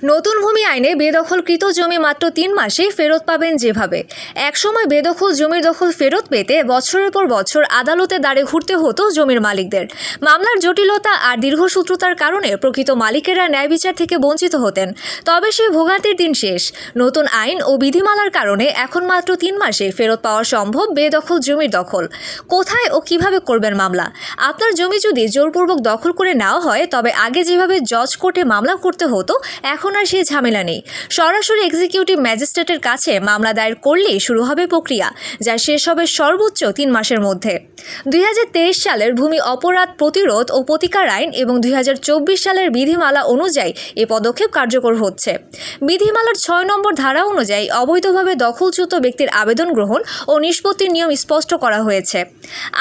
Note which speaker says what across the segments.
Speaker 1: নতুন ভূমি আইনে বেদখলকৃত জমি মাত্র 3 মাসেই ফেরত পাবেন। যেভাবে একসময় বেদখল জমির দখল ফেরত পেতে বছরের পর বছর আদালতে দাঁড়ে ঘুরতে হতো জমির মালিকদের। মামলার জটিলতা আর দীর্ঘসূত্রতার কারণে প্রকৃত মালিকেরা ন্যায় বিচার থেকে বঞ্চিত হতেন। তবে সেই ভোগান্তির দিন শেষ। নতুন আইন ও বিধিমালার কারণে এখন মাত্র 3 মাসে ফেরত পাওয়া সম্ভব বেদখল জমির দখল। কোথায় ও কিভাবে করবেন মামলা? আপনার জমি যদি জোরপূর্বক দখল করে নেওয়া হয়, তবে আগে যেভাবে জজ কোর্টে মামলা করতে হতো, এখন আর সেই ঝামেলা নেই। সরাসরি এক্সিকিউটিভ ম্যাজিস্ট্রেটের কাছে মামলা দায়ের করলেই শুরু হবে প্রক্রিয়া, যা শেষ হবে সর্বোচ্চ 3 মাসের মধ্যে। 2023 সালের ভূমি অপরাধ প্রতিরোধ ও প্রতিকার আইন এবং 2024 সালের বিধিমালা অনুযায়ী এ পদক্ষেপ কার্যকর হচ্ছে। বিধিমালার 6 নম্বর ধারা অনুযায়ী অবৈধভাবে দখলচ্যুত ব্যক্তির আবেদন গ্রহণ ও নিষ্পত্তির নিয়ম স্পষ্ট করা হয়েছে।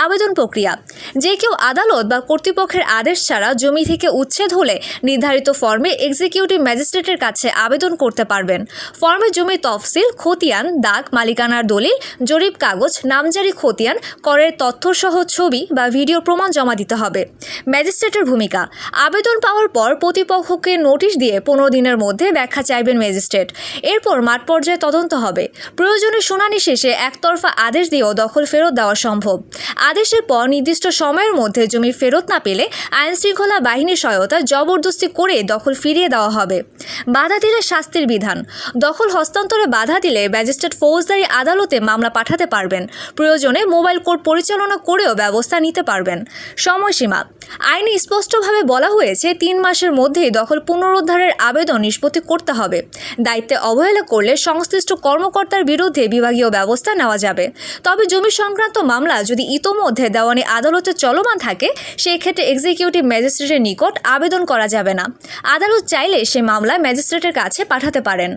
Speaker 1: আবেদন প্রক্রিয়া: যে কেউ আদালত বা কর্তৃপক্ষের আদেশ ছাড়া জমি থেকে উচ্ছেদ হলে নির্ধারিত ফর্মে এক্সিকিউটিভ ম্যাজিস্ট্রেটের কাছে আবেদন করতে পারবেন। ফর্মে জমির তফসিল, খতিয়ান, দাগ, মালিকানার দলিল, জরিপ কাগজ, নামজারি খতিয়ান, করের তথ্যসহ ছবি বা ভিডিও প্রমাণ জমা দিতে হবে। ম্যাজিস্ট্রেটের ভূমিকা: আবেদন পাওয়ার পর প্রতিপক্ষকে নোটিশ দিয়ে 15 দিনের মধ্যে ব্যাখ্যা চাইবেন ম্যাজিস্ট্রেট। এরপর মাঠ পর্যায়ে তদন্ত হবে। প্রয়োজনে শুনানি শেষে একতরফা আদেশ দিয়েও দখল ফেরত দেওয়া সম্ভব। আদেশের পর নির্দিষ্ট সময়ের মধ্যে জমি ফেরত না পেলে আইনশৃঙ্খলা বাহিনীর সহায়তায় জবরদস্তি করে দখল ফিরিয়ে দেওয়া হবে। বাধা দিলে শাস্তির বিধান: দখল হস্তান্তরে বাধা দিলে ম্যাজিস্ট্রেট ফৌজদারি আদালতে মামলা পাঠাতে পারবেন। প্রয়োজনে মোবাইল কোর্ট পরিচালনা করেও ব্যবস্থা নিতে পারবেন। সময়সীমা: আইনে স্পষ্টভাবে বলা হয়েছে 3 মাসের মধ্যেই দখল পুনরুদ্ধারের আবেদন নিষ্পত্তি করতে হবে। দায়িত্বে অবহেলা করলে সংশ্লিষ্ট কর্মকর্তার বিরুদ্ধে বিভাগীয় ব্যবস্থা নেওয়া যাবে। তবে জমি সংক্রান্ত মামলা যদি ইতোমধ্যে দেওয়ানি আদালতে চলমান থাকে, সেই ক্ষেত্রে এক্সিকিউটিভ ম্যাজিস্ট্রেটের নিকট আবেদন করা যাবে না। আদালত চাইলে সে মামলা ম্যাজিস্ট্রেটের কাছে পাঠাতে পারেন।